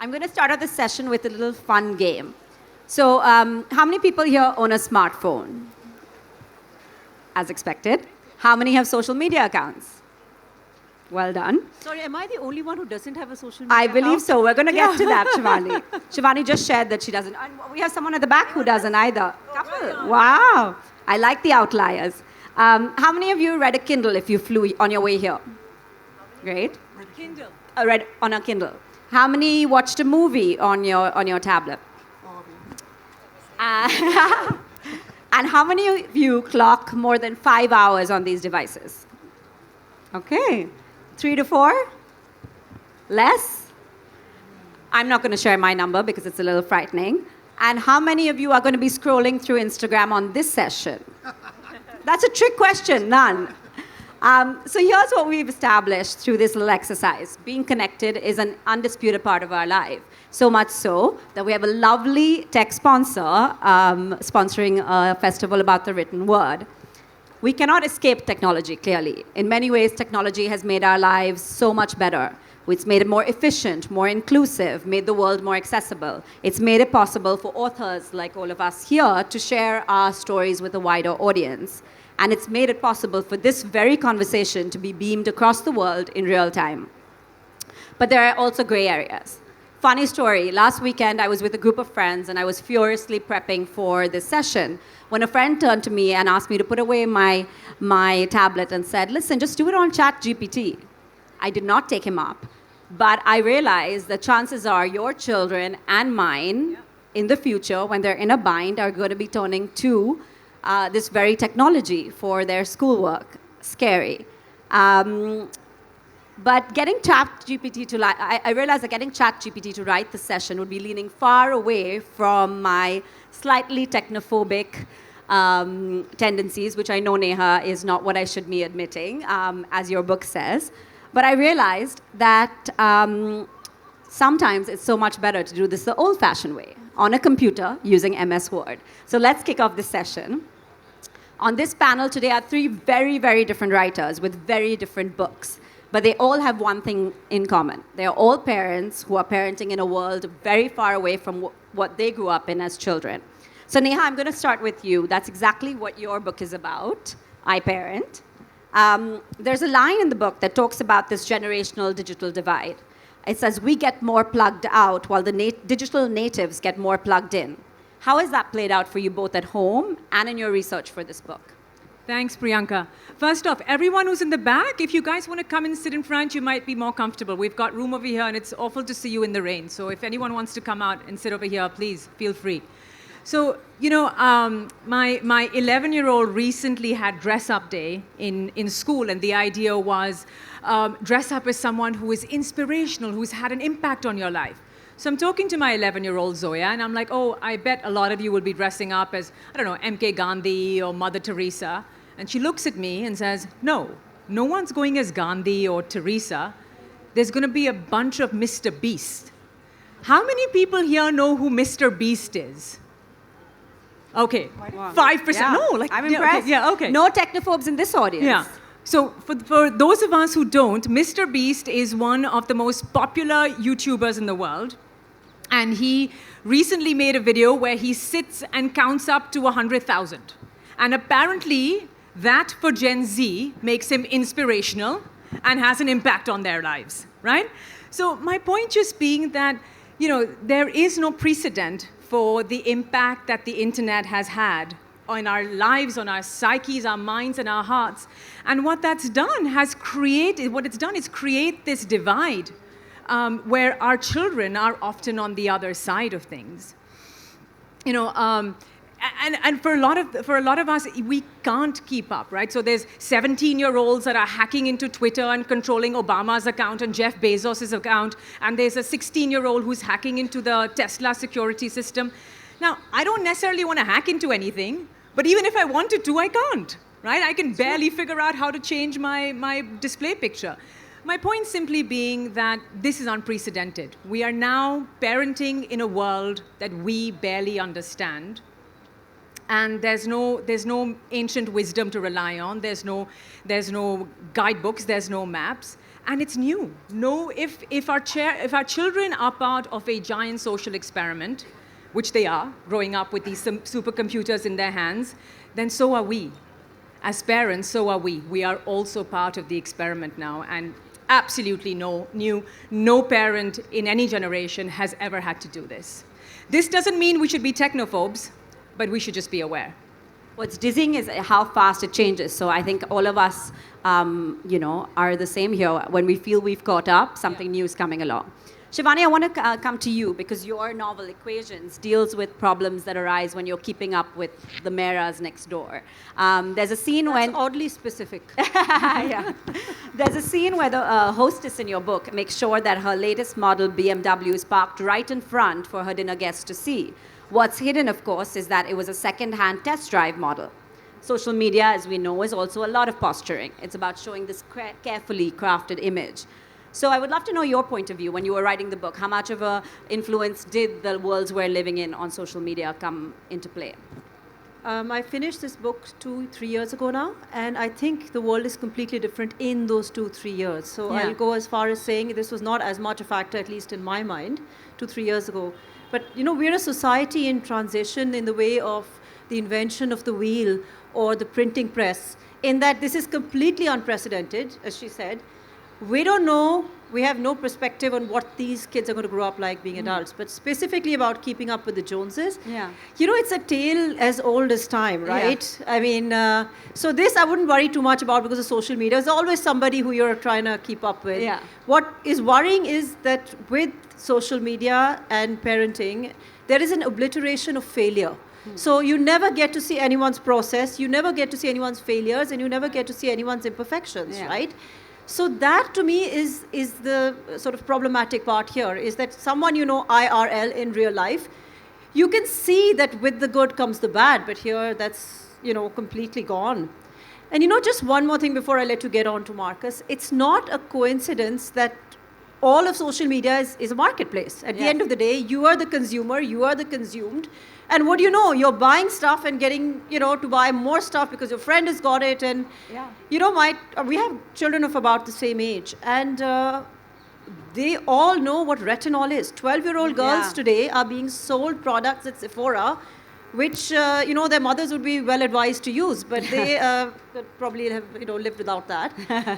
I'm going to start out this session with a little fun game. So, how many people here own a smartphone? As expected. How many have social media accounts? Well done. Sorry, am I the only one who doesn't have a social media I believe account? so. We're going to get to that, Shivani. Shivani just shared that she doesn't. And we have someone at the back who doesn't either. Couple. Wow. I like the outliers. How many of you read a Kindle if you flew on your way here? Great. Kindle. Read on a Kindle. How many watched a movie on your tablet? And how many of you clock more than 5 hours on these devices? Okay. 3 to 4? Less? I'm not going to share my number because it's a little frightening. And how many of you are going to be scrolling through Instagram on this session? That's a trick question. None. So here's what we've established through this little exercise. Being connected is an undisputed part of our life. So much so that we have a lovely tech sponsor sponsoring a festival about the written word. We cannot escape technology, clearly. In many ways, technology has made our lives so much better. It's made it more efficient, more inclusive, made the world more accessible. It's made it possible for authors like all of us here to share our stories with a wider audience. And it's made it possible for this very conversation to be beamed across the world in real time. But there are also gray areas. Funny story, last weekend I was with a group of friends and I was furiously prepping for this session when a friend turned to me and asked me to put away my tablet and said, listen, just do it on ChatGPT. I did not take him up, but I realized that chances are your children and mine in the future, when they're in a bind, are going to be turning to this very technology for their schoolwork. Scary. But getting ChatGPT to I realized that getting ChatGPT to write the session would be leaning far away from my slightly technophobic tendencies, which I know, Neha, is not what I should be admitting, as your book says. But I realized that sometimes it's so much better to do this the old-fashioned way, on a computer using MS Word. So let's kick off this session. On this panel today are 3 very, very different writers with very different books. But they all have one thing in common. They are all parents who are parenting in a world very far away from what they grew up in as children. So Neha, I'm going to start with you. That's exactly what your book is about, iParent. There's a line in the book that talks about this generational digital divide. It says, we get more plugged out while the digital natives get more plugged in. How has that played out for you both at home and in your research for this book? Thanks, Priyanka. First off, everyone who's in the back, if you guys want to come and sit in front, you might be more comfortable. We've got room over here, and it's awful to see you in the rain. So if anyone wants to come out and sit over here, please feel free. So, my 11-year-old recently had dress-up day in school, and the idea was dress up as someone who is inspirational, who's had an impact on your life. So I'm talking to my 11-year-old Zoya, and I'm like, oh, I bet a lot of you will be dressing up as, I don't know, MK Gandhi or Mother Teresa. And she looks at me and says, no one's going as Gandhi or Teresa. There's going to be a bunch of Mr. Beast. How many people here know who Mr. Beast is? Okay, wow. 5%. Yeah. No, I'm impressed. Okay. No technophobes in this audience. Yeah. So for those of us who don't, Mr. Beast is one of the most popular YouTubers in the world. And he recently made a video where he sits and counts up to 100,000. And apparently, that for Gen Z makes him inspirational and has an impact on their lives, right? So my point just being that, there is no precedent for the impact that the internet has had on our lives, on our psyches, our minds, and our hearts. And what it's done is create this divide where our children are often on the other side of things. And for a lot of us, we can't keep up, right? So there's 17-year-olds that are hacking into Twitter and controlling Obama's account and Jeff Bezos' account, and there's a 16-year-old who's hacking into the Tesla security system. Now, I don't necessarily want to hack into anything, but even if I wanted to, I can't, right? I can barely figure out how to change my display picture. My point simply being that this is unprecedented. We are now parenting in a world that we barely understand. and there's no ancient wisdom to rely on. There's no guidebooks. There's no maps, and it's new. If our children are part of a giant social experiment, which they are, growing up with these supercomputers in their hands, then so are we. As parents, so are we. We are also part of the experiment now, and absolutely no parent in any generation has ever had to do this. This doesn't mean we should be technophobes, but we should just be aware. What's dizzying is how fast it changes. So I think all of us, are the same here. When we feel we've caught up, something new is coming along. Shivani, I want to come to you because your novel Equations deals with problems that arise when you're keeping up with the Meras next door. There's a scene That's oddly specific. yeah. There's a scene where the hostess in your book makes sure that her latest model BMW is parked right in front for her dinner guests to see. What's hidden, of course, is that it was a second-hand test drive model. Social media, as we know, is also a lot of posturing. It's about showing this carefully crafted image. So I would love to know your point of view when you were writing the book. How much of an influence did the worlds we're living in on social media come into play? I finished this book 2-3 years ago now, and I think the world is completely different in those 2-3 years. So Yeah. I'll go as far as saying this was not as much a factor, at least in my mind, 2-3 years ago. But we're a society in transition in the way of the invention of the wheel or the printing press, in that this is completely unprecedented, as she said. We don't know, we have no perspective on what these kids are going to grow up like being adults, but specifically about keeping up with the Joneses. Yeah. It's a tale as old as time, right? Yeah. I mean, so this I wouldn't worry too much about because of social media. There's always somebody who you're trying to keep up with. Yeah. What is worrying is that with social media and parenting, there is an obliteration of failure. So you never get to see anyone's process, you never get to see anyone's failures, and you never get to see anyone's imperfections, right? So that to me is the sort of problematic part here, is that someone IRL in real life, you can see that with the good comes the bad, but here that's, completely gone. And just one more thing before I let you get on to Marcus, it's not a coincidence that all of social media is a marketplace. At the end of the day, you are the consumer, you are the consumed. And what do you know? You're buying stuff and getting, to buy more stuff because your friend has got it. And, we have children of about the same age. And they all know what retinol is. 12-year-old girls today are being sold products at Sephora, which, their mothers would be well advised to use. But they probably have, lived without that.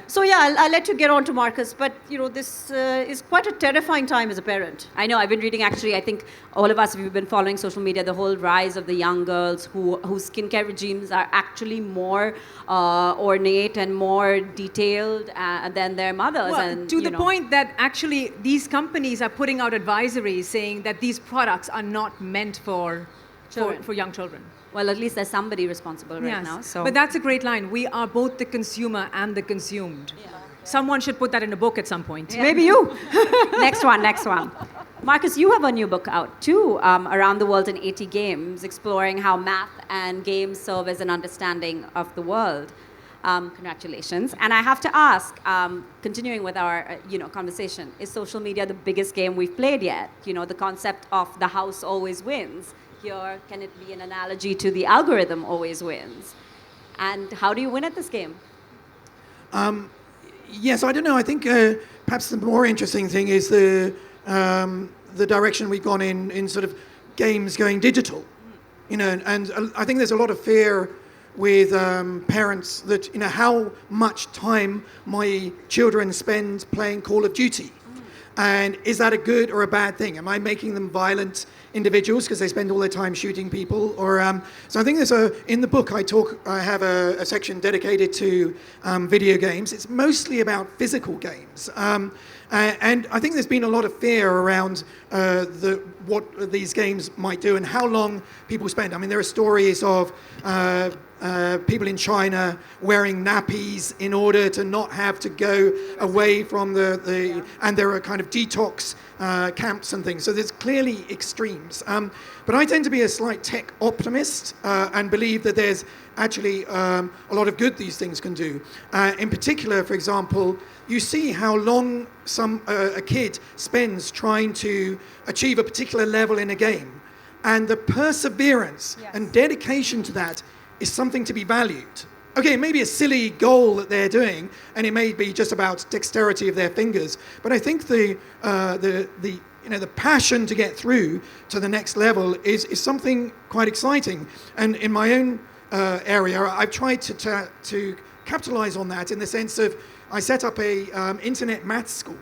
So, I'll let you get on to Marcus. But, this is quite a terrifying time as a parent. I know. I've been reading, actually, I think all of us, if we've been following social media, the whole rise of the young girls whose skincare regimes are actually more ornate and more detailed than their mothers. Well, and to the point that actually these companies are putting out advisories saying that these products are not meant for young children. Well, at least there's somebody responsible right now. So. But that's a great line. We are both the consumer and the consumed. Yeah. Someone should put that in a book at some point. Yeah. Maybe you. Next one. Marcus, you have a new book out too, Around the World in 80 Games, exploring how math and games serve as an understanding of the world. Congratulations. And I have to ask, continuing with our conversation, is social media the biggest game we've played yet? The concept of the house always wins. Here, can it be an analogy to the algorithm always wins? And how do you win at this game? Yes, I don't know. I think perhaps the more interesting thing is the direction we've gone in sort of games going digital. And I think there's a lot of fear with parents that, how much time my children spend playing Call of Duty. And is that a good or a bad thing? Am I making them violent individuals because they spend all their time shooting people? Or so I think in the book I have a section dedicated to video games. It's mostly about physical games. And I think there's been a lot of fear around what these games might do and how long people spend. I mean, there are stories of people in China wearing nappies in order to not have to go away from and there are kind of detox camps and things. So there's clearly extremes. But I tend to be a slight tech optimist and believe that there's actually a lot of good these things can do. In particular, for example, you see how long a kid spends trying to achieve a particular level in a game. And the perseverance and dedication to that is something to be valued. Okay, it may be a silly goal that they're doing, and it may be just about dexterity of their fingers. But I think the passion to get through to the next level is something quite exciting. And in my own area, I've tried to capitalize on that in the sense of I set up a internet maths school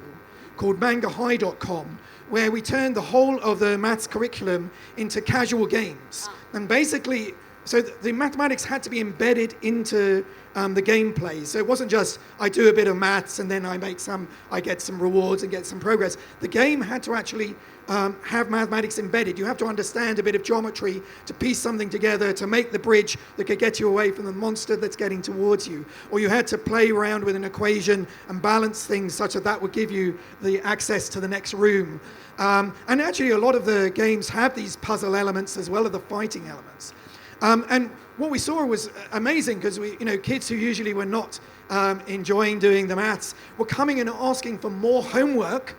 called mangahigh.com, where we turned the whole of the maths curriculum into casual games. And basically, so the mathematics had to be embedded into the gameplay. So it wasn't just I do a bit of maths and then I get some rewards and get some progress. The game had to actually have mathematics embedded. You have to understand a bit of geometry to piece something together to make the bridge that could get you away from the monster that's getting towards you. Or you had to play around with an equation and balance things such that would give you the access to the next room. And actually a lot of the games have these puzzle elements as well as the fighting elements. And what we saw was amazing because kids who usually were not enjoying doing the maths were coming and asking for more homework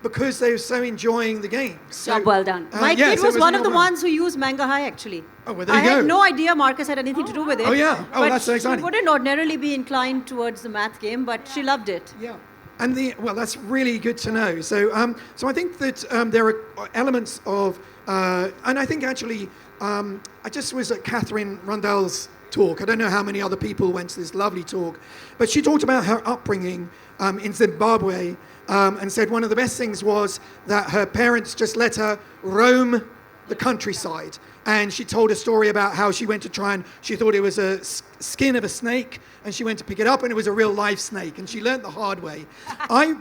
because they were so enjoying the games. So, Job well done. My kid was one of the ones who used Manga High, actually. Oh, well, there you go. I had no idea Marcus had anything to do with it. Oh, yeah. Oh, but that's so exciting. She wouldn't ordinarily be inclined towards the math game, but she loved it. Yeah. And that's really good to know. So, so I think that there are elements of, and I think actually, I just was at Catherine Rundell's talk. I don't know how many other people went to this lovely talk, but she talked about her upbringing in Zimbabwe and said one of the best things was that her parents just let her roam the countryside. And she told a story about how she went to she thought it was a skin of a snake, and she went to pick it up, and it was a real live snake, and she learned the hard way. I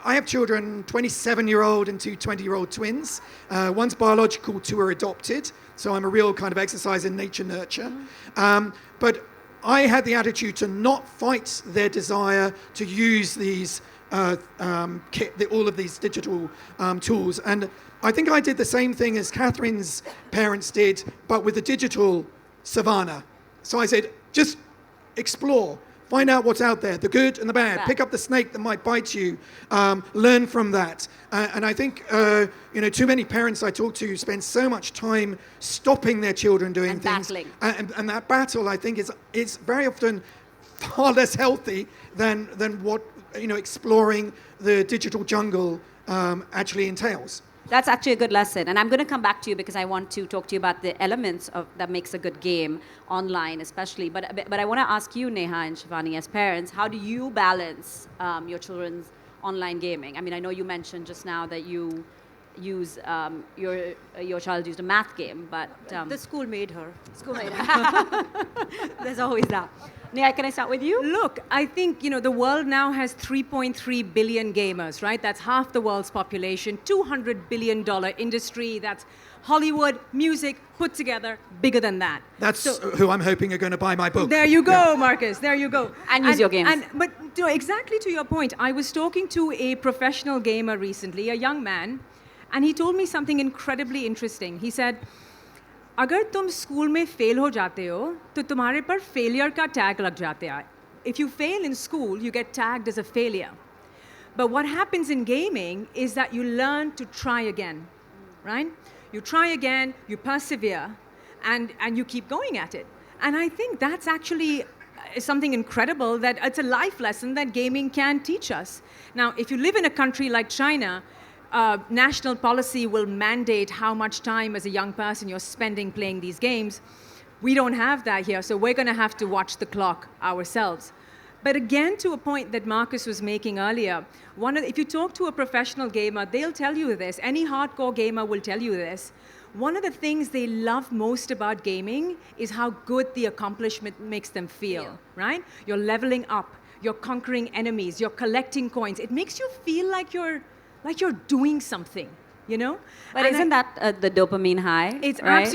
have children, 27-year-old and two 20-year-old twins. One's biological, two are adopted, so I'm a real kind of exercise in nature nurture. But I had the attitude to not fight their desire to use these all of these digital tools. And I think I did the same thing as Catherine's parents did, but with the digital savannah. So I said, just explore, find out what's out there, the good and the bad. Pick up the snake that might bite you, learn from that. And I think, too many parents I talk to spend so much time stopping their children doing and things. Battling. And that battle, I think, is very often far less healthy than what exploring the digital jungle actually entails. That's actually a good lesson. And I'm going to come back to you because I want to talk to you about the elements that makes a good game online especially. But I want to ask you, Neha and Shivani, as parents, how do you balance your children's online gaming? I mean, I know you mentioned just now that you use your child used a math game, but The school made her. There's always that. Neha, can I start with you? Look, I think, the world now has 3.3 billion gamers, right? That's half the world's population, $200 billion industry. That's Hollywood, music, put together, bigger than that. That's who I'm hoping are going to buy my book. There you go, Marcus. There you go. And use your games. But exactly to your point, I was talking to a professional gamer recently, a young man, and he told me something incredibly interesting. He said, अगर तुम school में fail हो जाते हो तो तुम्हारे पर failure का टैग लग जाता है. If you fail in school, you get tagged as a failure. But what happens in gaming is that you learn to try again, right? You try again, you persevere, and you keep going at it. And I think that's actually something incredible, that it's a life lesson that gaming can teach us. Now, if you live in a country like China, national policy will mandate how much time as a young person you're spending playing these games. We don't have that here, so we're going to have to watch the clock ourselves. But again, to a point that Marcus was making earlier, if you talk to a professional gamer, they'll tell you this. Any hardcore gamer will tell you this. One of the things they love most about gaming is how good the accomplishment makes them feel, right? You're leveling up, you're conquering enemies, you're collecting coins. It makes you feel like you're doing something, But isn't that the dopamine high? It's right?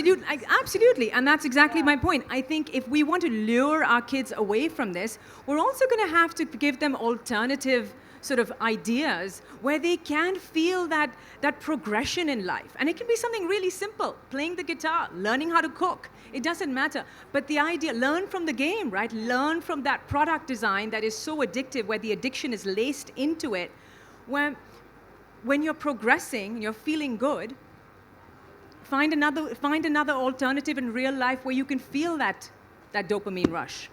absolutely, and that's exactly my point. I think if we want to lure our kids away from this, we're also going to have to give them alternative sort of ideas where they can feel that progression in life. And it can be something really simple, playing the guitar, learning how to cook. It doesn't matter. But the idea, learn from the game, right? Learn from that product design that is so addictive, where the addiction is laced into it, when you're progressing, you're feeling good, find another alternative in real life where you can feel that dopamine rush.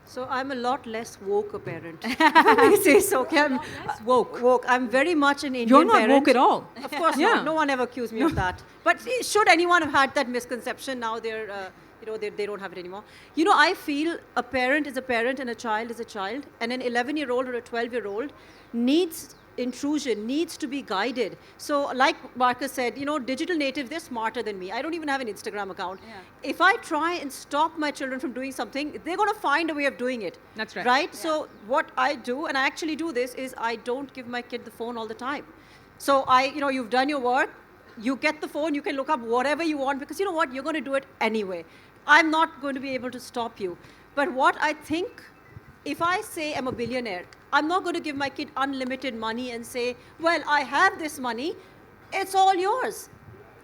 So I'm a lot less woke a parent. Let me say so. Okay, I'm woke. I'm very much an Indian You're not parent. woke at all. Of course Yeah. not. No one ever accused me of that. But should anyone have had that misconception, now they're, they don't have it anymore. I feel a parent is a parent and a child is a child. And an 11-year-old or a 12-year-old needs intrusion, needs to be guided. So like Marcus said, digital natives, they're smarter than me. I don't even have an Instagram account. Yeah. If I try and stop my children from doing something, they're going to find a way of doing it. That's right. Right? Yeah. So what I do, and I actually do this, is I don't give my kid the phone all the time. So you've done your work, you get the phone, you can look up whatever you want, because you know what, you're going to do it anyway. I'm not going to be able to stop you. But what I think, if I say I'm a billionaire, I'm not going to give my kid unlimited money and say, well, I have this money, it's all yours.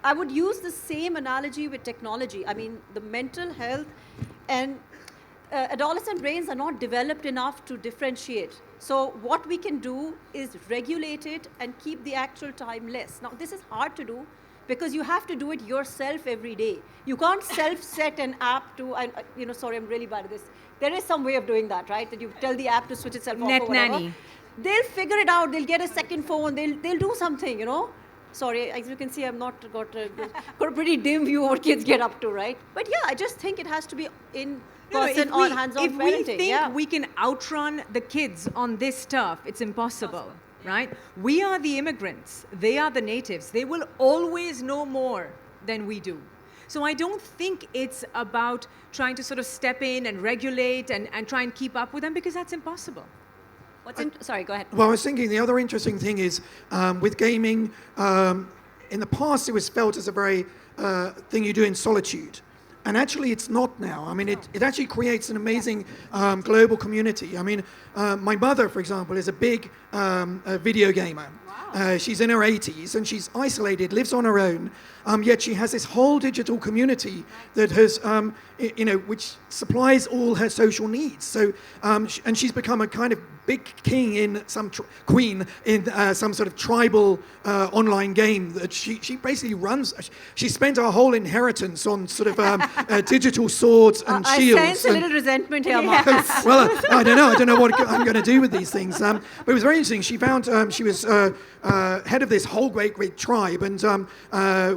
I would use the same analogy with technology. I mean, the mental health and adolescent brains are not developed enough to differentiate. So what we can do is regulate it and keep the actual time less. Now, this is hard to do because you have to do it yourself every day. You can't self-set an app to, sorry, I'm really bad at this. There is some way of doing that, right? That you tell the app to switch itself off Net or whatever. nanny. They'll figure it out. They'll get a second phone. They'll do something, Sorry, as you can see, I've not got a pretty dim view of what kids get up to, right? But yeah, I just think it has to be in person on hands-on if parenting. we think yeah. we can outrun the kids on this stuff, it's impossible, right? We are the immigrants. They are the natives. They will always know more than we do. So I don't think it's about trying to sort of step in and regulate and try and keep up with them, because that's impossible. Sorry, go ahead. Well, I was thinking the other interesting thing is with gaming, in the past it was felt as a very thing you do in solitude. And actually it's not now. I mean, it actually creates an amazing global community. I mean, my mother, for example, is a big video gamer. She's in her 80s and she's isolated, lives on her own, yet she has this whole digital community that has, which supplies all her social needs. So, and she's become a kind of big king in queen in some sort of tribal online game that she basically runs. She spent her whole inheritance on sort of digital swords and shields. I sense a little resentment here, Marcus. Well, I don't know what I'm going to do with these things. But it was very interesting. She found she was head of this whole great tribe, and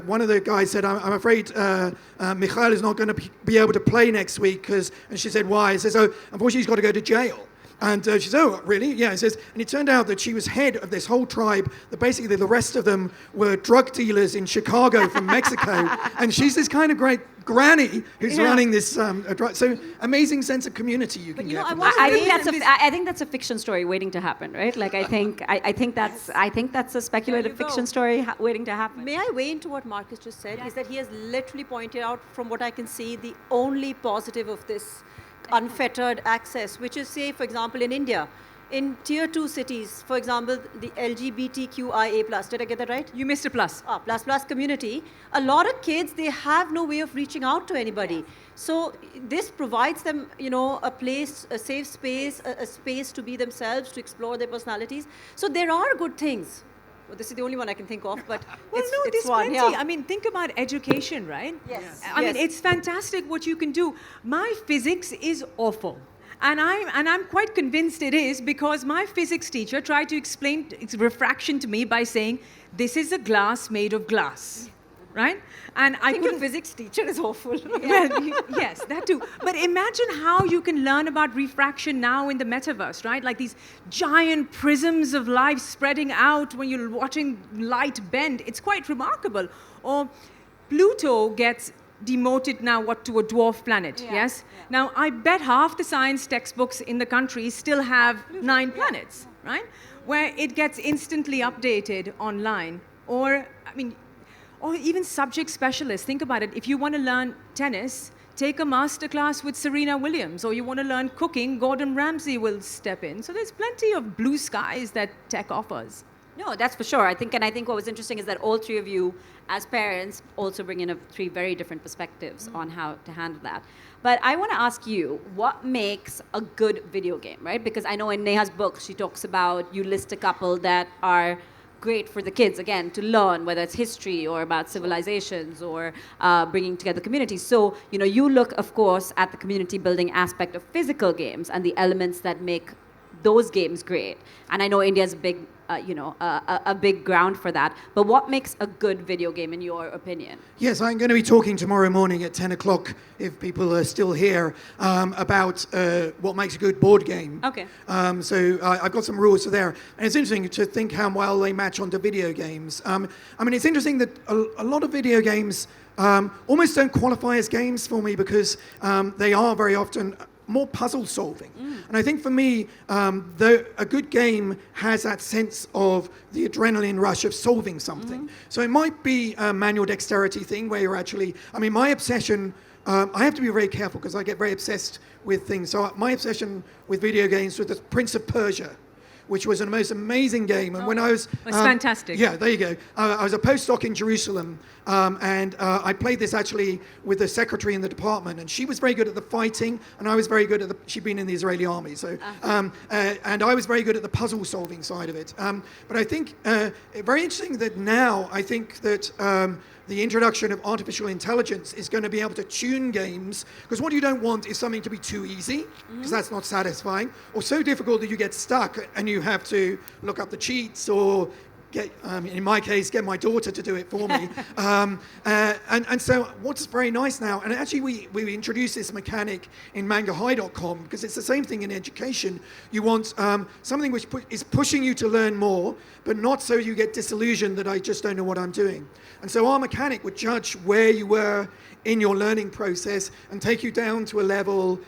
one of the guys said, "I'm afraid Michael is not going to be able to play next week," and she said, "Why?" He says, "Oh, unfortunately, he's got to go to jail." And she says, "Oh, really?" Yeah, he says, and it turned out that she was head of this whole tribe, that basically the rest of them were drug dealers in Chicago from Mexico. And she's this kind of great granny who's running this so amazing sense of community you can get. I think that's a fiction story waiting to happen, right? Like I think that's a speculative fiction story waiting to happen. May I weigh into what Marcus just said? Is that he has literally pointed out, from what I can see, the only positive of this unfettered access, which is, say, for example, in India, in tier 2 cities, for example, the LGBTQIA+, did I get that right? You missed a plus. Plus community, a lot of kids, they have no way of reaching out to anybody. So this provides them, a place, a safe space, a space to be themselves, to explore their personalities. So there are good things. Well, this is the only one I can think of, but there's one. plenty. Yeah. I mean, think about education, right? Yes. I mean, it's fantastic what you can do. My physics is awful. And I'm quite convinced it is, because my physics teacher tried to explain refraction to me by saying, this is a glass made of glass. Right? And I think your physics teacher is awful. Well, yes, that too. But imagine how you can learn about refraction now in the metaverse, right? Like these giant prisms of light spreading out when you're watching light bend. It's quite remarkable. Or Pluto gets demoted now to a dwarf planet, yes? Yeah. Now, I bet half the science textbooks in the country still have 9 planets, right? Where it gets instantly updated online. Or even subject specialists. Think about it. If you want to learn tennis, take a masterclass with Serena Williams. Or you want to learn cooking, Gordon Ramsay will step in. So there's plenty of blue skies that tech offers. No, that's for sure. I think what was interesting is that all three of you, as parents, also bring in 3 very different perspectives on how to handle that. But I want to ask you, what makes a good video game, right? Because I know in Neha's book, she talks about, you list a couple that are great for the kids, again, to learn, whether it's history or about civilizations or bringing together communities. So, you look, of course, at the community building aspect of physical games and the elements that make those games great. And I know India's a big, a big ground for that. But what makes a good video game, in your opinion? Yes, I'm going to be talking tomorrow morning at 10 o'clock, if people are still here, about what makes a good board game. Okay. So I've got some rules there. And it's interesting to think how well they match onto video games. It's interesting that a lot of video games almost don't qualify as games for me because they are very often more puzzle solving. And I think for me, a good game has that sense of the adrenaline rush of solving something. So it might be a manual dexterity thing where you're actually, my obsession, I have to be very careful because I get very obsessed with things. So my obsession with video games was the Prince of Persia, which was the most amazing game. And when I was... It's fantastic. Yeah, there you go. I was a postdoc in Jerusalem, and I played this actually with the secretary in the department, and she was very good at the fighting, and I was very good at she'd been in the Israeli army, so... and I was very good at the puzzle-solving side of it. But I think, very interesting that now, I think that... the introduction of artificial intelligence is going to be able to tune games, because what you don't want is something to be too easy, because that's not satisfying, or so difficult that you get stuck and you have to look up the cheats or get, in my case, get my daughter to do it for me. And so what's very nice now, and actually we introduced this mechanic in mangahigh.com, because it's the same thing in education. You want something which is pushing you to learn more, but not so you get disillusioned that I just don't know what I'm doing. And so our mechanic would judge where you were in your learning process and take you down to a level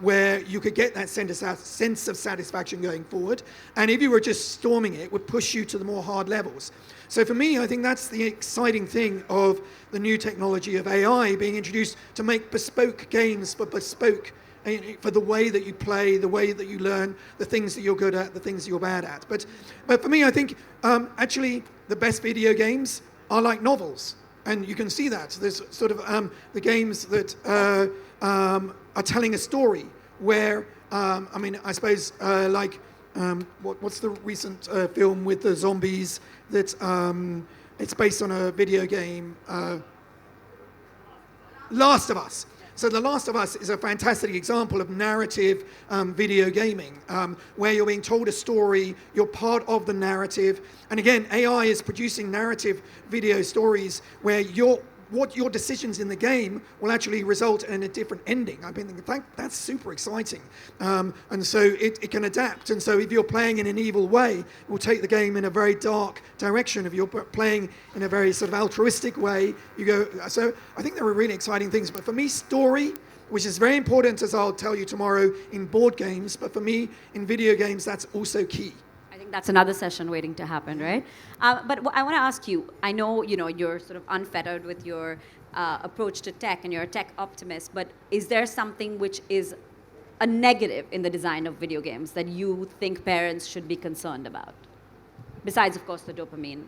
where you could get that sense of satisfaction going forward. And if you were just storming it, would push you to the more hard levels. So for me, I think that's the exciting thing of the new technology of AI being introduced to make bespoke games for the way that you play, the way that you learn, the things that you're good at, the things that you're bad at. But for me, I think actually the best video games are like novels. And you can see that. There's sort of the games that are telling a story where, I suppose, what's the recent film with the zombies that it's based on a video game? Last of Us. So The Last of Us is a fantastic example of narrative video gaming, where you're being told a story, you're part of the narrative. And again, AI is producing narrative video stories where what your decisions in the game will actually result in a different ending. I've been thinking, that's super exciting. And so it can adapt. And so if you're playing in an evil way, it will take the game in a very dark direction. If you're playing in a very sort of altruistic way, you go. So I think there are really exciting things. But for me, story, which is very important, as I'll tell you tomorrow, in board games. But for me, in video games, that's also key. That's another session waiting to happen, right? But I want to ask you, I know, you're sort of unfettered with your approach to tech and you're a tech optimist, but is there something which is a negative in the design of video games that you think parents should be concerned about? Besides, of course, the dopamine.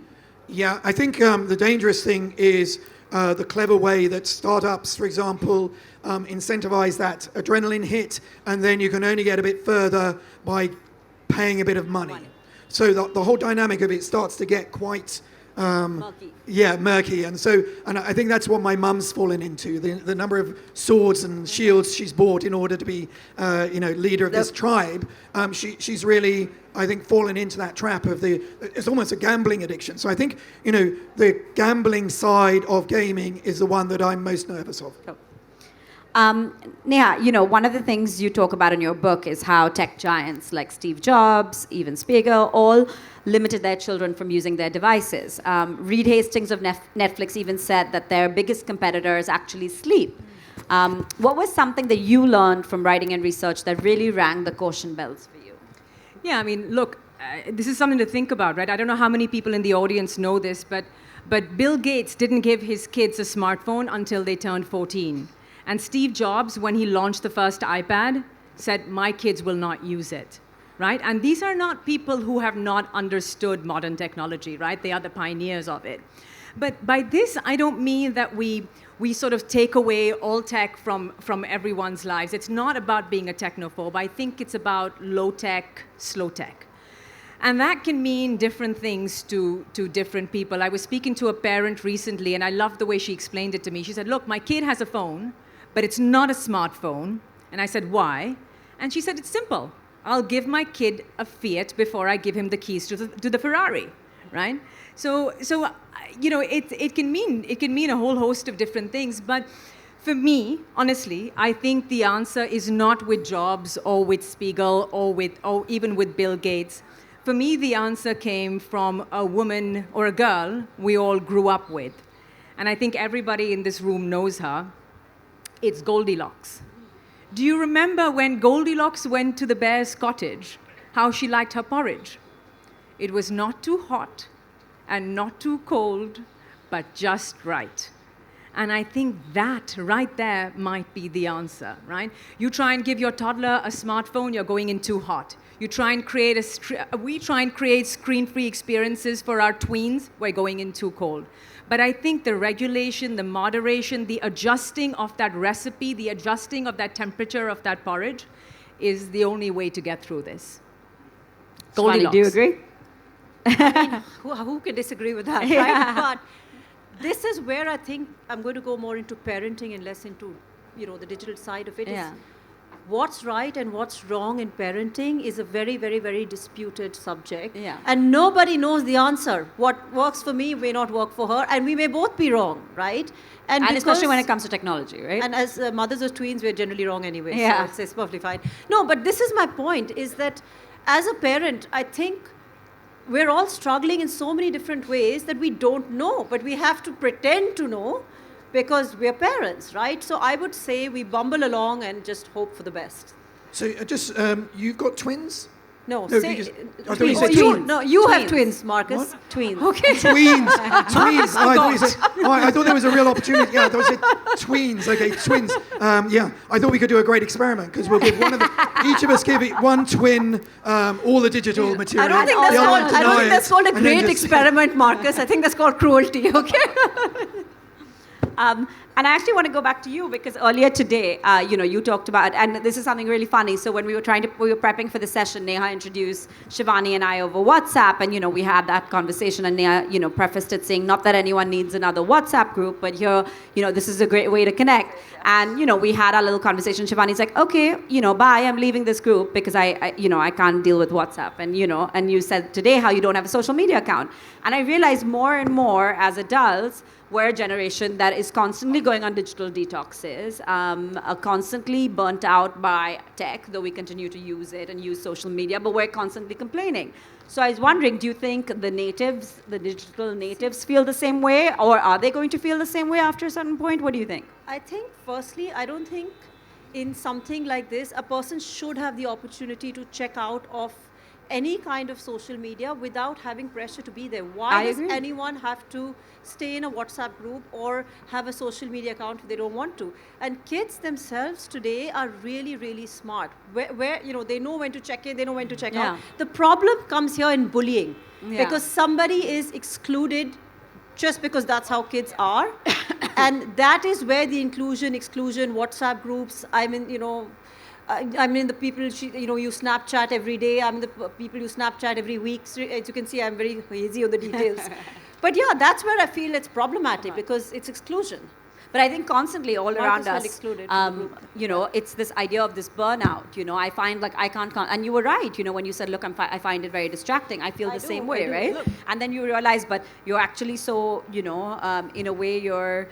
Yeah, I think the dangerous thing is the clever way that startups, for example, incentivize that adrenaline hit, and then you can only get a bit further by paying a bit of money. So the whole dynamic of it starts to get quite Murky. Yeah, murky. And I think that's what my mum's fallen into, the number of swords and shields she's bought in order to be leader of this tribe. She's really, I think, fallen into that trap of it's almost a gambling addiction. So I think, the gambling side of gaming is the one that I'm most nervous of. Oh. Neha, one of the things you talk about in your book is how tech giants like Steve Jobs, even Spiegel, all limited their children from using their devices. Reed Hastings of Netflix even said that their biggest competitor is actually sleep. What was something that you learned from writing and research that really rang the caution bells for you? Yeah, look, this is something to think about, right? I don't know how many people in the audience know this, but Bill Gates didn't give his kids a smartphone until they turned 14. And Steve Jobs, when he launched the first iPad, said, my kids will not use it, right? And these are not people who have not understood modern technology, right? They are the pioneers of it. But by this, I don't mean that we sort of take away all tech from everyone's lives. It's not about being a technophobe. I think it's about low tech, slow tech. And that can mean different things to different people. I was speaking to a parent recently, and I loved the way she explained it to me. She said, look, my kid has a phone, but it's not a smartphone. And I said, why? And she said, it's simple. I'll give my kid a Fiat before I give him the keys to the Ferrari, right? So it can mean a whole host of different things. But for me, honestly, I think the answer is not with Jobs or with Spiegel or even with Bill Gates. For me, the answer came from a woman or a girl we all grew up with. And I think everybody in this room knows her. It's Goldilocks. Do you remember when Goldilocks went to the bear's cottage, how she liked her porridge? It was not too hot and not too cold, but just right. And I think that right there might be the answer, right? You try and give your toddler a smartphone, you're going in too hot. You try and we try and create screen-free experiences for our tweens, we're going in too cold. But I think the regulation, the moderation, the adjusting of that recipe, the adjusting of that temperature of that porridge is the only way to get through this. Goldilocks. Do you agree? Who can disagree with that, right? But this is where I think I'm going to go more into parenting and less into, the digital side of it. Yeah. What's right and what's wrong in parenting is a very, very, very disputed subject. Yeah. And nobody knows the answer. What works for me may not work for her, and we may both be wrong, right? And especially when it comes to technology, right? And as mothers of tweens, we're generally wrong anyway, Yeah. so it's perfectly fine. No, but this is my point, is that as a parent, I think we're all struggling in so many different ways that we don't know, but we have to pretend to know because we're parents, right? So I would say we bumble along and just hope for the best. So you've got twins? No, No, say, I thought you said you, tweens. no, you have Tweens. twins, Marcus. What? Tweens. Okay. Tweens. Tweens. Oh, I thought there was a real opportunity. Yeah, I thought you said tweens. Okay, twins. Yeah, I thought we could do a great experiment because we'll give each of us give one twin all the digital material. I don't think the other one deny that's it, called a and then great just- experiment, Marcus. I think that's called cruelty, okay? And I actually want to go back to you because earlier today, you talked about, and this is something really funny. So when we were prepping for the session, Neha introduced Shivani and I over WhatsApp, and we had that conversation, and Neha, prefaced it saying, not that anyone needs another WhatsApp group, but here, this is a great way to connect. And we had our little conversation. Shivani's like, okay, bye, I'm leaving this group because I can't deal with WhatsApp. And and you said today how you don't have a social media account. And I realized more and more as adults, we're a generation that is constantly going on digital detoxes, are constantly burnt out by tech, though we continue to use it and use social media, but we're constantly complaining. So I was wondering, do you think the digital natives feel the same way, or are they going to feel the same way after a certain point? What do you think? I think, firstly, I don't think in something like this, a person should have the opportunity to check out of any kind of social media without having pressure to be there. Why does anyone have to stay in a WhatsApp group or have a social media account if they don't want to? And kids themselves today are really, really smart. Where they know when to check in, they know when to check out. The problem comes here in bullying because somebody is excluded just because that's how kids are. And that is where the inclusion, exclusion, WhatsApp groups, I'm in the people, you Snapchat every day. I'm the people you Snapchat every week. So as you can see, I'm very hazy on the details. But yeah, that's where I feel it's problematic because it's exclusion. But I think constantly all around us, excluded from the group. it's this idea of this burnout. I find like I can't, and you were right, when you said, look, I find it very distracting. I feel the same way, right? Look. And then you realize, but you're actually so, in a way you're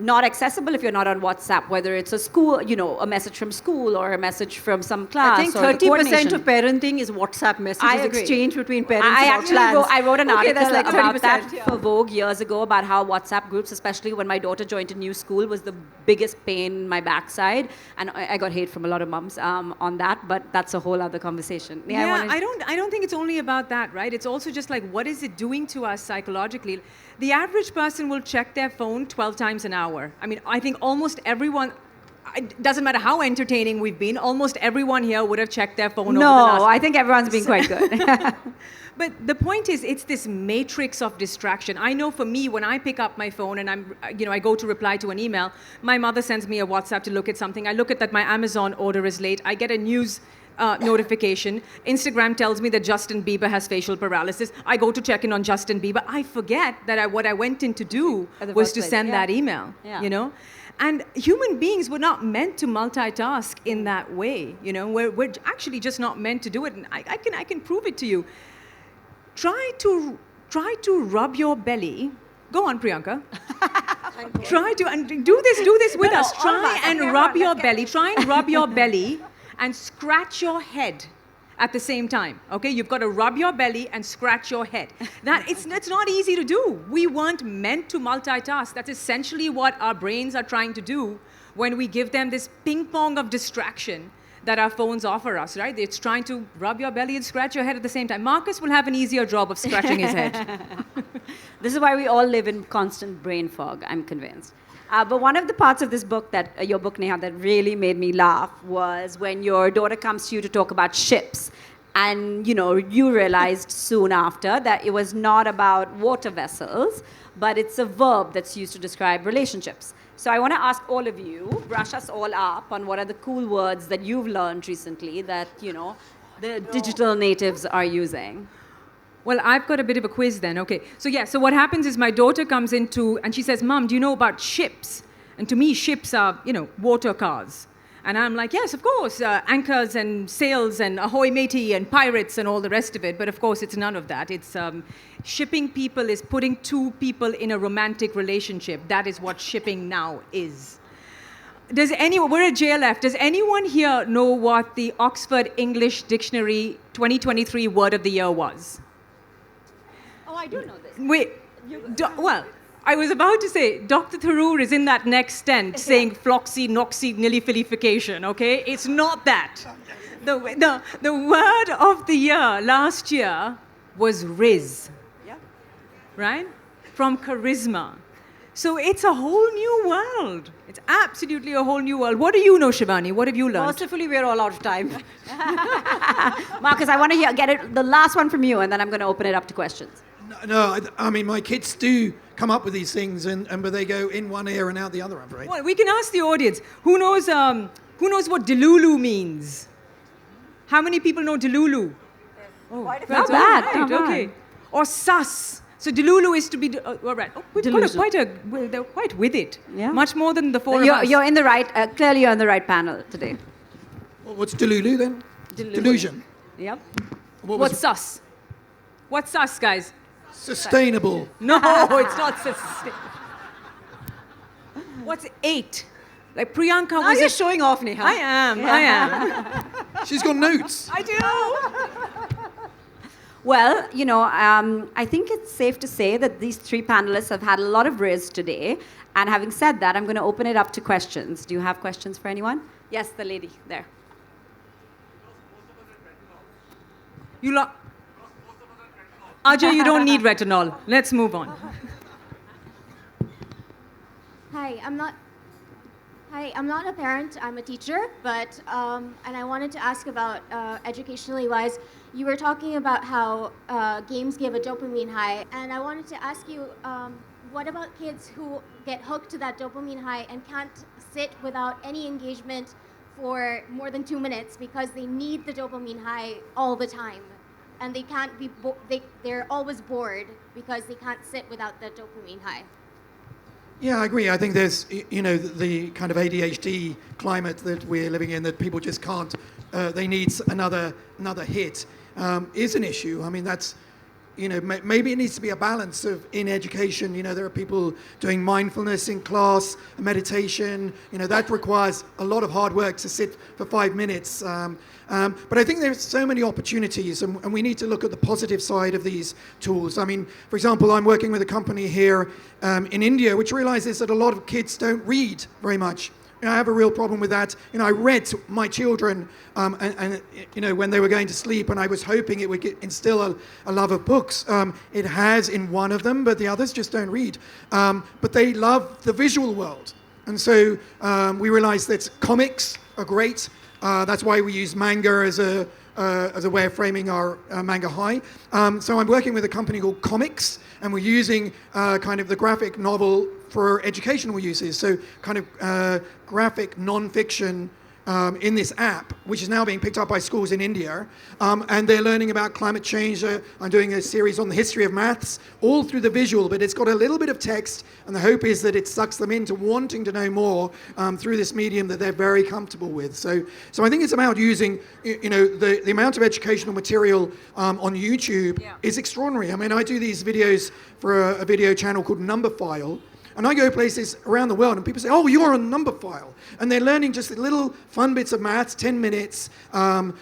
not accessible if you're not on WhatsApp, whether it's a school, a message from school or a message from some class. I think or 30% of parenting is WhatsApp messages exchanged between parents about plans. I wrote an article that's like about that 30%, for Vogue years ago about how WhatsApp groups, especially when my daughter joined a new school, was the biggest pain in my backside. And I got hate from a lot of mums on that, but that's a whole other conversation. I don't think it's only about that, right? It's also just like, what is it doing to us psychologically? The average person will check their phone 12 times an hour. I mean, I think almost everyone, it doesn't matter how entertaining we've been, almost everyone here would have checked their phone over the last... No, I think everyone's been quite good. But the point is, it's this matrix of distraction. I know for me, when I pick up my phone and I go to reply to an email, my mother sends me a WhatsApp to look at something. I look at that my Amazon order is late. I get a news notification. Instagram tells me that Justin Bieber has facial paralysis. I go to check in on Justin Bieber. I forget that what I went in to do At the was first to place, send yeah. that email, Yeah. you know? And human beings were not meant to multitask in that way, you know? We're actually just not meant to do it. And I can prove it to you. Try to rub your belly. Go on, Priyanka. Try to and do this with us. all of Try us. and Okay, rub everyone, your let's get belly. Try and rub your belly and scratch your head at the same time. Okay, you've got to rub your belly and scratch your head. It's not easy to do. We weren't meant to multitask. That's essentially what our brains are trying to do when we give them this ping pong of distraction that our phones offer us, right? It's trying to rub your belly and scratch your head at the same time. Marcus will have an easier job of scratching his head. This is why we all live in constant brain fog, I'm convinced. But one of the parts of this book, your book, Neha, that really made me laugh was when your daughter comes to you to talk about ships. And, you realized soon after that it was not about water vessels, but it's a verb that's used to describe relationships. So I want to ask all of you, brush us all up on what are the cool words that you've learned recently that, the digital natives are using. Well, I've got a bit of a quiz then. Okay. So what happens is my daughter comes into and she says, Mom, do you know about ships? And to me, ships are, water cars. And I'm like, yes, of course, anchors and sails and ahoy matey and pirates and all the rest of it. But of course, it's none of that. It's shipping people is putting two people in a romantic relationship. That is what shipping now is. We're at JLF. Does anyone here know what the Oxford English Dictionary 2023 word of the year was? Oh, I do know this. Wait, I was about to say, Dr. Tharoor is in that next tent saying floxy, noxy, nillyfillification, okay? It's not that. The word of the year last year was riz, Yeah. right? From charisma. So it's a whole new world. It's absolutely a whole new world. What do you know, Shivani? What have you learned? Mercifully, we're all out of time. Marcus, I want to get the last one from you, and then I'm going to open it up to questions. No, I mean, my kids do come up with these things, but they go in one ear and out the other, I'm afraid. Well, we can ask the audience. Who knows what delulu means? How many people know delulu? Oh, Not bad. Right, Not okay. bad. Or sus. So delulu is to be. All right. Oh, we've got they're quite with it. Yeah. Much more than the four of us. You're in the right. Clearly, you're in the right panel today. Well, what's delulu then? Delusion. Yep. What's sus? What's sus, guys? Sustainable. No, it's not sustainable. What's 8? Like Priyanka Now was. you're showing off, Neha. I am. She's got notes. I do. Well, I think it's safe to say that these three panelists have had a lot of riz today. And having said that, I'm going to open it up to questions. Do you have questions for anyone? Yes, the lady there. Ajay, you don't need retinol. Let's move on. Hi, I'm not a parent. I'm a teacher, but and I wanted to ask about educationally wise. You were talking about how games give a dopamine high, and I wanted to ask you, what about kids who get hooked to that dopamine high and can't sit without any engagement for more than 2 minutes because they need the dopamine high all the time, and they can't be they're always bored because they can't sit without the dopamine high. Yeah, I agree. I think there's, the kind of ADHD climate that we're living in, that people just can't, they need another hit, is an issue. I mean, that's, maybe it needs to be a balance in education. There are people doing mindfulness in class, meditation, that requires a lot of hard work to sit for 5 minutes. But I think there's so many opportunities, and we need to look at the positive side of these tools. I mean, for example, I'm working with a company here in India, which realizes that a lot of kids don't read very much. I have a real problem with that. I read to my children, and when they were going to sleep, and I was hoping it would instill a love of books. It has in one of them, but the others just don't read. But they love the visual world. And so we realized that comics are great. That's why we use manga as a way of framing our manga high. So I'm working with a company called Comics, and we're using kind of the graphic novel for educational uses. So kind of graphic non-fiction in this app, which is now being picked up by schools in India, and they're learning about climate change. I'm doing a series on the history of maths, all through the visual, but it's got a little bit of text, and the hope is that it sucks them into wanting to know more through this medium that they're very comfortable with. So I think it's about using, the amount of educational material on YouTube is extraordinary. I mean, I do these videos for a video channel called Numberphile. And I go places around the world and people say, oh, you're on Numberphile. And they're learning just little fun bits of maths, 10 minutes.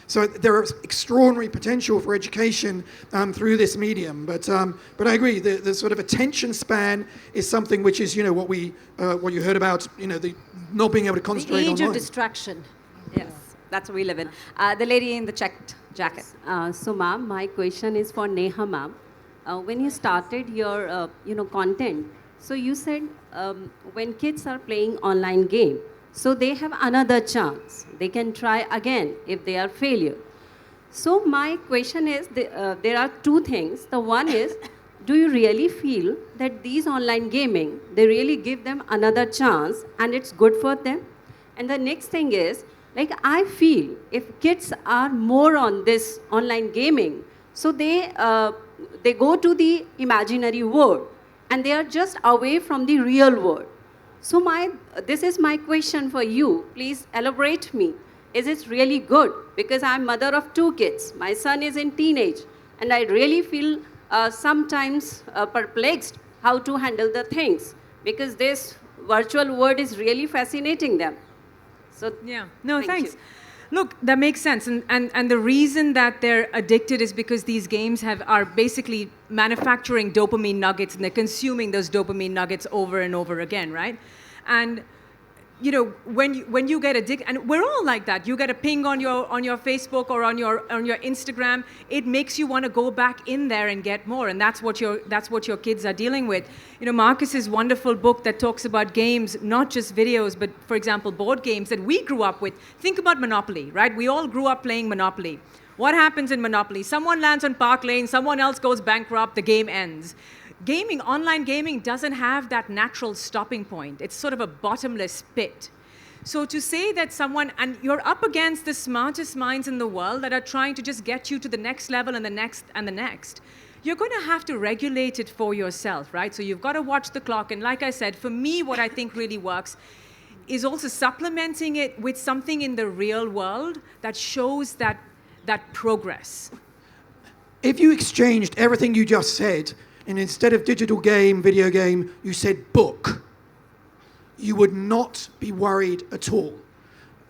So there is extraordinary potential for education through this medium. But I agree, the sort of attention span is something which is, what you heard about, the not being able to concentrate The age online. of distraction. Yes, that's what we live in. The lady in the checked jacket. So, ma'am, my question is for Neha, ma'am. When you started your, content, so you said when kids are playing online game, so they have another chance. They can try again if they are failure. So my question is, there are two things. The one is, do you really feel that these online gaming, they really give them another chance and it's good for them? And the next thing is, like I feel if kids are more on this online gaming, so they go to the imaginary world and they are just away from the real world. So this is my question for you. Please elaborate me. Is it really good? Because I'm mother of 2 kids. My son is in teenage and I really feel sometimes perplexed how to handle the things because this virtual world is really fascinating them. So Yeah. No, thank thanks. you. Look, that makes sense. And the reason that they're addicted is because these games are basically manufacturing dopamine nuggets and they're consuming those dopamine nuggets over and over again, right? And when you get addicted, and we're all like that. You get a ping on your Facebook or on your Instagram. It makes you want to go back in there and get more, and that's what your kids are dealing with. Marcus's wonderful book that talks about games, not just videos, but for example, board games that we grew up with. Think about Monopoly, right? We all grew up playing Monopoly. What happens in Monopoly? Someone lands on Park Lane, someone else goes bankrupt, the game ends. Online gaming doesn't have that natural stopping point. It's sort of a bottomless pit. So to say that and you're up against the smartest minds in the world that are trying to just get you to the next level and the next and the next, you're going to have to regulate it for yourself, right? So you've got to watch the clock. And like I said, for me, what I think really works is also supplementing it with something in the real world that shows that progress. If you exchanged everything you just said, and instead of digital game, video game, you said book, you would not be worried at all.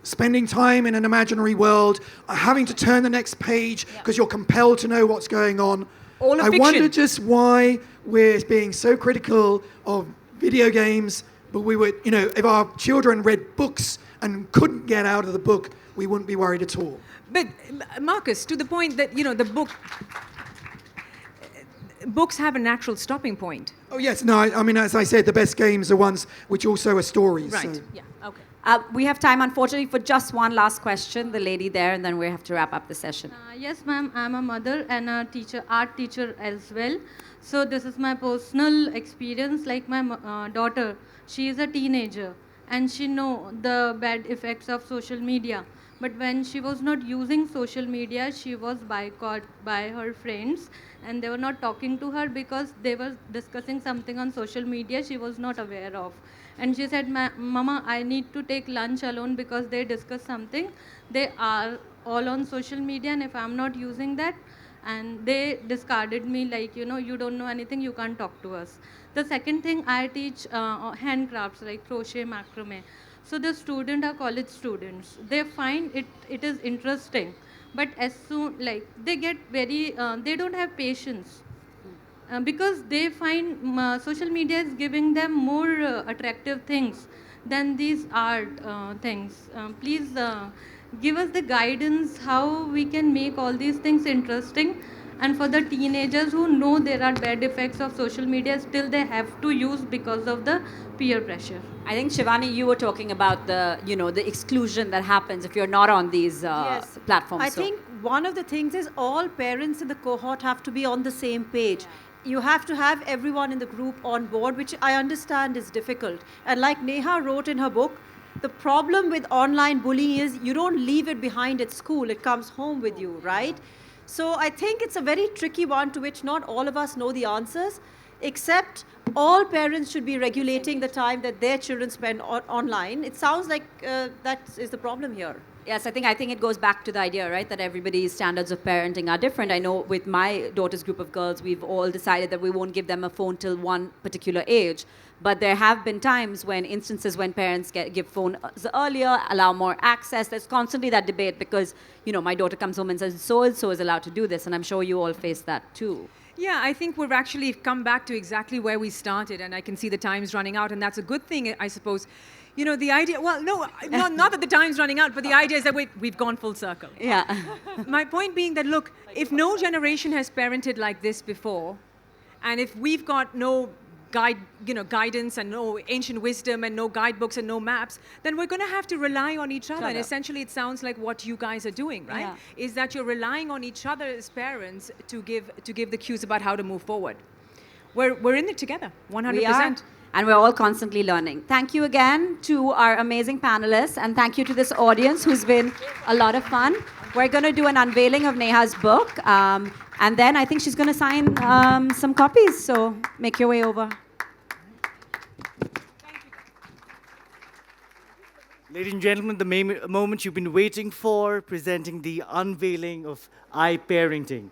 Spending time in an imaginary world, having to turn the next page because you're compelled to know what's going on. All I wonder just why we're being so critical of video games, but we would, if our children read books and couldn't get out of the book, we wouldn't be worried at all. But Marcus, to the point that, books have a natural stopping point. Oh yes, no, I mean, as I said, the best games are ones which also are stories. Right, So. yeah, okay. We have time, unfortunately, for just one last question. The lady there, and then we have to wrap up the session. Yes, ma'am. I'm a mother and a teacher, art teacher as well. So this is my personal experience. Like my daughter, she is a teenager and she know the bad effects of social media. But when she was not using social media, she was boycotted by her friends and they were not talking to her because they were discussing something on social media she was not aware of. And she said, Mama, I need to take lunch alone because they discuss something. They are all on social media and if I'm not using that, and they discarded me like, you don't know anything, you can't talk to us. The second thing, I teach handcrafts like crochet, macrame. So the student are college students. They find it is interesting, but as soon they get very they don't have patience because they find social media is giving them more attractive things than these art things. Please give us the guidance how we can make all these things interesting. And for the teenagers who know there are bad effects of social media, still they have to use because of the peer pressure. I think, Shivani, you were talking about the exclusion that happens if you're not on these platforms. I think one of the things is all parents in the cohort have to be on the same page. You have to have everyone in the group on board, which I understand is difficult. And like Neha wrote in her book, the problem with online bullying is you don't leave it behind at school, it comes home with you, right? So I think it's a very tricky one to which not all of us know the answers, except all parents should be regulating the time that their children spend online. It sounds like that is the problem here. Yes, I think it goes back to the idea, right, that everybody's standards of parenting are different. I know with my daughter's group of girls, we've all decided that we won't give them a phone till one particular age. But there have been times instances when parents give phones earlier, allow more access. There's constantly that debate because, my daughter comes home and says, so-and-so is allowed to do this. And I'm sure you all face that too. Yeah, I think we've actually come back to exactly where we started, and I can see the time's running out, and that's a good thing, I suppose. The idea, well, no, not that the time's running out, but the idea is that we've gone full circle. Yeah. My point being that, look, if no generation has parented like this before, and if we've got no guidance and no ancient wisdom and no guidebooks and no maps, then we're going to have to rely on each other. And essentially, it sounds like what you guys are doing, right? Yeah. Is that you're relying on each other as parents to give the cues about how to move forward. We're in it together, 100%. We are. And we're all constantly learning. Thank you again to our amazing panelists, and thank you to this audience who's been a lot of fun. We're going to do an unveiling of Neha's book, and then I think she's going to sign some copies, so make your way over. Ladies and gentlemen, the moment you've been waiting for, presenting the unveiling of iParenting.